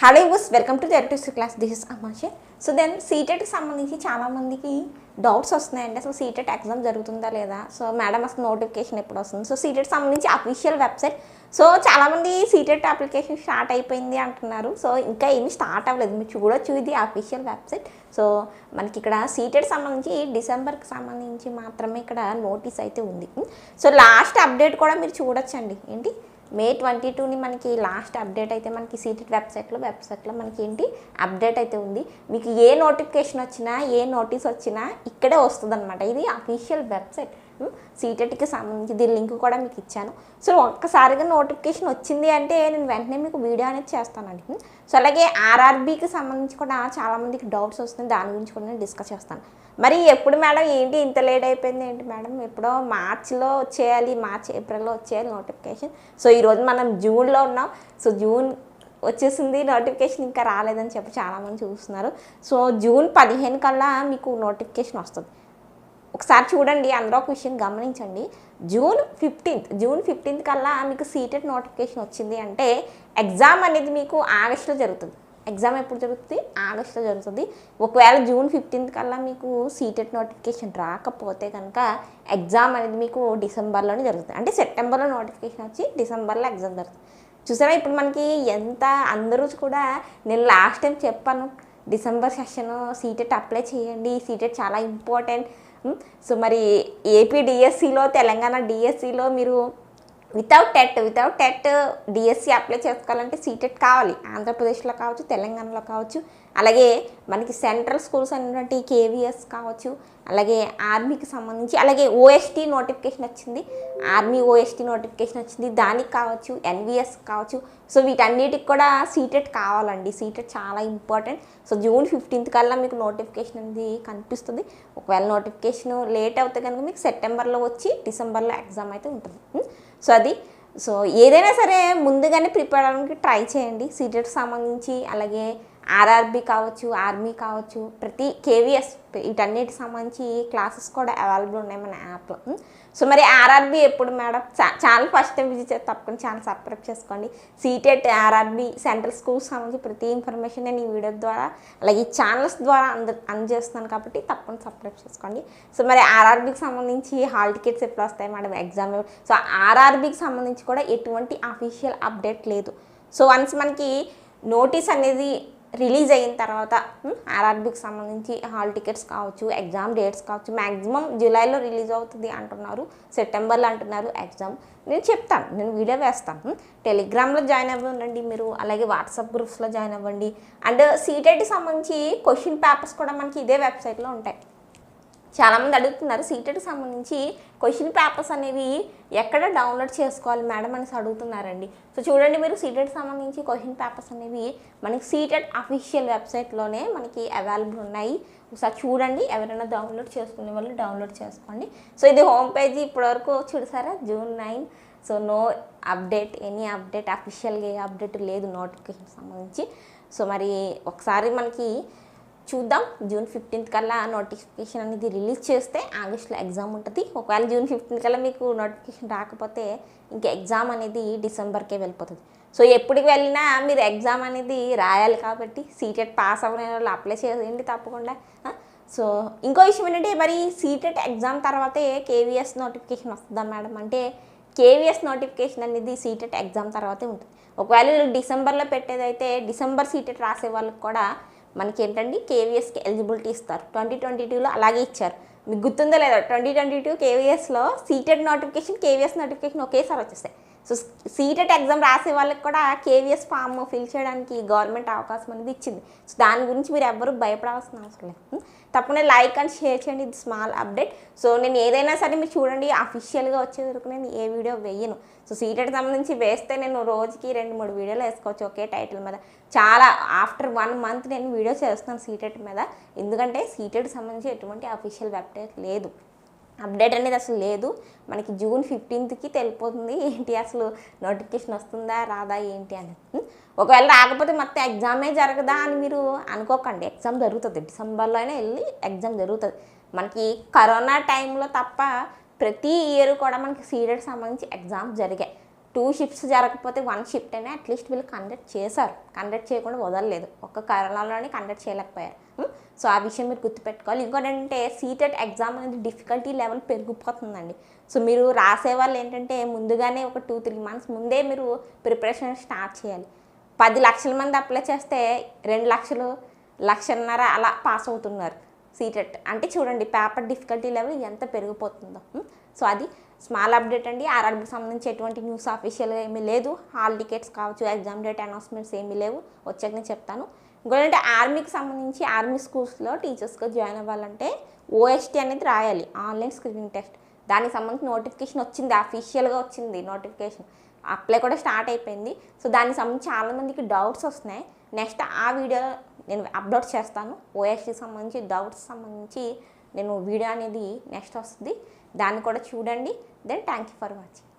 Hello యూస్ welcome to the electricity class. This is అమాషే. So then సీటెట్కి సంబంధించి చాలామందికి డౌట్స్ వస్తున్నాయండి. అసలు సీటెట్ ఎగ్జామ్ జరుగుతుందా లేదా, సో మేడం అసలు నోటిఫికేషన్ ఎప్పుడు వస్తుంది, సో సీటెట్ సంబంధించి అఫీషియల్ వెబ్సైట్. సో చాలామంది సీటెట్ అప్లికేషన్ స్టార్ట్ అయిపోయింది అంటున్నారు. సో ఇంకా ఏమి స్టార్ట్ అవ్వలేదు, మీరు చూడొచ్చు ఇది అఫీషియల్ వెబ్సైట్. సో మనకి ఇక్కడ సీటెట్ సంబంధించి డిసెంబర్కి సంబంధించి మాత్రమే ఇక్కడ నోటీస్ అయితే ఉంది. సో లాస్ట్ అప్డేట్ కూడా మీరు చూడొచ్చండి. ఏంటి May 22ని మనకి లాస్ట్ అప్డేట్ అయితే మనకి సీటెట్ వెబ్సైట్లో మనకి ఏంటి అప్డేట్ అయితే ఉంది. మీకు ఏ నోటిఫికేషన్ వచ్చినా ఏ నోటీస్ వచ్చినా ఇక్కడే వస్తుంది అనమాట. ఇది అఫీషియల్ వెబ్సైట్. సీటెట్కి సంబంధించి దీని లింక్ కూడా మీకు ఇచ్చాను. సో ఒక్కసారిగా నోటిఫికేషన్ వచ్చింది అంటే నేను వెంటనే మీకు వీడియో అనేది చేస్తానండి. సో అలాగే ఆర్ఆర్బీకి సంబంధించి కూడా చాలామందికి డౌట్స్ వస్తుంది, దాని గురించి కూడా నేను డిస్కస్ చేస్తాను. మరి ఎప్పుడు మేడం ఏంటి ఇంత లేట్ అయిపోయింది ఏంటి మేడం, ఎప్పుడో మార్చిలో వచ్చేయాలి, ఏప్రిల్లో వచ్చేయాలి నోటిఫికేషన్. సో ఈరోజు మనం జూన్లో ఉన్నాం. సో జూన్ వచ్చేసింది, నోటిఫికేషన్ ఇంకా రాలేదని చెప్పి చాలామంది చూస్తున్నారు. సో జూన్ 15 కల్లా మీకు నోటిఫికేషన్ వస్తుంది. ఒకసారి చూడండి, అందరూ ఒక విషయం గమనించండి. జూన్ 15 కల్లా మీకు సీటెట్ నోటిఫికేషన్ వచ్చింది అంటే ఎగ్జామ్ అనేది మీకు ఆగస్టులో జరుగుతుంది. ఎగ్జామ్ ఎప్పుడు జరుగుతుంది? ఆగస్టులో జరుగుతుంది. ఒకవేళ జూన్ 15 కల్లా మీకు సీటెట్ నోటిఫికేషన్ రాకపోతే కనుక ఎగ్జామ్ అనేది మీకు డిసెంబర్లోనే జరుగుతుంది. అంటే సెప్టెంబర్లో నోటిఫికేషన్ వచ్చి డిసెంబర్లో ఎగ్జామ్ జరుగుతుంది. చూసారా ఇప్పుడు మనకి ఎంత అందరూ కూడా, నేను లాస్ట్ టైం చెప్పాను డిసెంబర్ సెషన్ సీటెట్ అప్లై చేయండి, సీటెట్ చాలా ఇంపార్టెంట్. సో మరి ఏపీ డిఎస్సిలో, తెలంగాణ డిఎస్సిలో మీరు వితౌట్ టెట్ డిఎస్సి అప్లై చేసుకోవాలంటే సీటెట్ కావాలి. ఆంధ్రప్రదేశ్లో కావచ్చు, తెలంగాణలో కావచ్చు, అలాగే మనకి సెంట్రల్ స్కూల్స్ అనేటువంటి కేవీఎస్ కావచ్చు, అలాగే ఆర్మీకి సంబంధించి, అలాగే ఓఎస్టీ నోటిఫికేషన్ వచ్చింది, ఆర్మీ ఓఎస్టీ నోటిఫికేషన్ వచ్చింది, దానికి కావచ్చు, ఎన్విఎస్ కావచ్చు. సో వీటన్నిటికి కూడా సీటెట్ కావాలండి. సీటెట్ చాలా ఇంపార్టెంట్. సో జూన్ 15 కల్లా మీకు నోటిఫికేషన్ అనేది కనిపిస్తుంది. ఒకవేళ నోటిఫికేషన్ లేట్ అవుతే కనుక మీకు సెప్టెంబర్లో వచ్చి డిసెంబర్లో ఎగ్జామ్ అయితే ఉంటుంది. సో ఏదైనా సరే ముందుగానే ప్రిపేర్ అవ్వడానికి ట్రై చేయండి. సీటెట్కి సంబంధించి, అలాగే ఆర్ఆర్బీ కావచ్చు, ఆర్మీ కావచ్చు, ప్రతి కేవీఎస్ వీటన్నిటికి సంబంధించి క్లాసెస్ కూడా అవైలబుల్ ఉన్నాయి మన యాప్లో. సో మరి ఆర్ఆర్బీ ఎప్పుడు madam? Channel first time visit చేస్తే తప్పకుండా ఛానల్ సబ్స్క్రైబ్ చేసుకోండి. సీటెట్, ఆర్ఆర్బీ, సెంట్రల్ స్కూల్స్ సంబంధించి ప్రతి ఇన్ఫర్మేషన్ నేను ఈ వీడియో ద్వారా, అలాగే ఈ ఛానల్స్ ద్వారా అందజేస్తున్నాను కాబట్టి తప్పకుండా సబ్స్క్రైబ్ చేసుకోండి. సో మరి ఆర్ఆర్బీకి సంబంధించి హాల్ టికెట్స్ ఎప్పుడు వస్తాయి మేడం, ఎగ్జామ్. సో ఆర్ఆర్బీకి సంబంధించి కూడా ఎటువంటి అఫీషియల్ అప్డేట్ లేదు. సో వన్స్ మనకి నోటీస్ అనేది రిలీజ్ అయిన తర్వాత ఆర్ఆర్బీకి సంబంధించి హాల్ టికెట్స్ కావచ్చు, ఎగ్జామ్ డేట్స్ కావచ్చు, మ్యాక్సిమం జూలైలో రిలీజ్ అవుతుంది అంటున్నారు, సెప్టెంబర్లో అంటున్నారు ఎగ్జామ్. నేను చెప్తాను, నేను వీడియో వేస్తాను. టెలిగ్రామ్లో జాయిన్ అవ్వండి మీరు, అలాగే వాట్సాప్ గ్రూప్స్లో జాయిన్ అవ్వండి. అండ్ సీటెట్కి సంబంధించి క్వశ్చన్ పేపర్స్ కూడా మనకి ఇదే వెబ్సైట్లో ఉంటాయి. చాలామంది అడుగుతున్నారు సీటెట్కి సంబంధించి క్వశ్చన్ పేపర్స్ అనేవి ఎక్కడ డౌన్లోడ్ చేసుకోవాలి మేడం అనేసి అడుగుతున్నారండి. సో చూడండి, మీరు సీటెట్కి సంబంధించి క్వశ్చన్ పేపర్స్ అనేవి మనకి సీటెట్ అఫీషియల్ వెబ్సైట్లోనే మనకి అవైలబుల్ ఉన్నాయి. ఒకసారి చూడండి, ఎవరైనా డౌన్లోడ్ చేసుకునే వాళ్ళు డౌన్లోడ్ చేసుకోండి. సో ఇది హోమ్ పేజీ ఇప్పటివరకు చూసారా, June 9. So no update, any update, అఫీషియల్గా ఏ అప్డేట్ లేదు నోటిఫికేషన్ సంబంధించి. సో మరి ఒకసారి మనకి చూద్దాం, June 15 కల్లా నోటిఫికేషన్ అనేది రిలీజ్ చేస్తే ఆగస్టులో ఎగ్జామ్ ఉంటుంది. ఒకవేళ June 15 కల్లా మీకు నోటిఫికేషన్ రాకపోతే ఇంకా ఎగ్జామ్ అనేది డిసెంబర్కే వెళ్ళిపోతుంది. సో ఎప్పటికి వెళ్ళినా మీరు ఎగ్జామ్ అనేది రాయాలి కాబట్టి సీటెట్ పాస్ అవ్వని వాళ్ళు అప్లై చేయండి తప్పకుండా. సో ఇంకో విషయం ఏంటంటే, మరి సీటెట్ ఎగ్జామ్ తర్వాతే కేవీఎస్ నోటిఫికేషన్ వస్తుందా మేడం అంటే, కేవీఎస్ నోటిఫికేషన్ అనేది సీటెట్ ఎగ్జామ్ తర్వాతే ఉంటుంది. ఒకవేళ డిసెంబర్లో పెట్టేదైతే డిసెంబర్ సీటెట్ రాసే వాళ్ళకి కూడా మనకి ఏంటండి కేవీఎస్కి ఎలిజిబిలిటీ ఇస్తారు. 2022లో అలాగే ఇచ్చారు. మీకు గుర్తుందో లేదా, 2022 కేవీఎస్లో సీటెట్ నోటిఫికేషన్, కేవీఎస్ నోటిఫికేషన్ ఒకేసారి వచ్చేస్తాయి. సో సీటెట్ ఎగ్జామ్ రాసే వాళ్ళకి కూడా కేవీఎస్ ఫామ్ ఫిల్ చేయడానికి గవర్నమెంట్ అవకాశం అనేది ఇచ్చింది. సో దాని గురించి మీరు ఎవ్వరూ భయపడాల్సిన అవసరం లేదు. తప్పకుండా లైక్ అండ్ షేర్ చేయండి, ఇది స్మాల్ అప్డేట్. సో నేను ఏదైనా సరే మీరు చూడండి, అఫీషియల్గా వచ్చే వరకు నేను ఏ వీడియో వేయను. సో సీటెట్ సంబంధించి వేస్తే నేను రోజుకి 2-3 వీడియోలు వేసుకోవచ్చు ఒకే టైటిల్ మీద. చాలా ఆఫ్టర్ 1 మంత్ నేను వీడియో చేస్తున్నాను సీటెట్ మీద, ఎందుకంటే సీటెట్కి సంబంధించి ఎటువంటి అఫీషియల్ వెబ్సైట్ లేదు, అప్డేట్ అనేది అసలు లేదు. మనకి June 15కి తెలిపోతుంది ఏంటి అసలు నోటిఫికేషన్ వస్తుందా రాదా ఏంటి అనేది. ఒకవేళ రాకపోతే మొత్తం ఎగ్జామే జరగదా అని మీరు అనుకోకండి, ఎగ్జామ్ జరుగుతుంది. డిసెంబర్లో అయినా వెళ్ళి ఎగ్జామ్ జరుగుతుంది. మనకి కరోనా టైంలో తప్ప ప్రతి ఇయర్ కూడా మనకి సీటెట్కి సంబంధించి ఎగ్జామ్స్ జరిగాయి. 2 షిఫ్ట్స్ జరగకపోతే 1 షిఫ్ట్ అయినా అట్లీస్ట్ వీళ్ళు కండక్ట్ చేశారు, కండక్ట్ చేయకుండా వదలలేదు, ఒక్క కరోనాలోనే కండక్ట్ చేయలేకపోయారు. సో ఆ విషయం మీరు గుర్తుపెట్టుకోవాలి. ఇంకోటి ఏంటంటే సీటెట్ ఎగ్జామ్ అనేది డిఫికల్టీ లెవెల్ పెరిగిపోతుందండి. సో మీరు రాసే వాళ్ళు ఏంటంటే ముందుగానే ఒక 2-3 మంత్స్ ముందే మీరు ప్రిపరేషన్ స్టార్ట్ చేయాలి. 10 లక్షల మంది అప్లై చేస్తే 2 లక్షలు, 1.5 అలా పాస్ అవుతున్నారు సీటెట్ అంటే. చూడండి పేపర్ డిఫికల్టీ లెవెల్ ఎంత పెరిగిపోతుందో. సో అది స్మాల్ అప్డేట్ అండి. ఆర్ఆర్బీకి సంబంధించి ఎటువంటి న్యూస్ అఫీషియల్గా ఏమీ లేదు. హాల్ టికెట్స్ కావచ్చు, ఎగ్జామ్ డేట్ అనౌన్స్మెంట్స్ ఏమీ లేవు, వచ్చాక నేను చెప్తాను. ఇంకోటంటే ఆర్మీకి సంబంధించి ఆర్మీ స్కూల్స్లో టీచర్స్గా జాయిన్ అవ్వాలంటే ఓఎస్టీ అనేది రాయాలి, ఆన్లైన్ స్క్రీనింగ్ టెస్ట్. దానికి సంబంధించి నోటిఫికేషన్ వచ్చింది, అఫీషియల్గా వచ్చింది నోటిఫికేషన్, అప్లై కూడా స్టార్ట్ అయిపోయింది. సో దానికి సంబంధించి చాలామందికి డౌట్స్ వస్తున్నాయి. నెక్స్ట్ ఆ వీడియో నేను అప్లోడ్ చేస్తాను. ఓఎస్టీకి సంబంధించి డౌట్స్ సంబంధించి నేను వీడియో అనేది నెక్స్ట్ వస్తుంది, దాన్ని కూడా చూడండి. Then thank you for watching.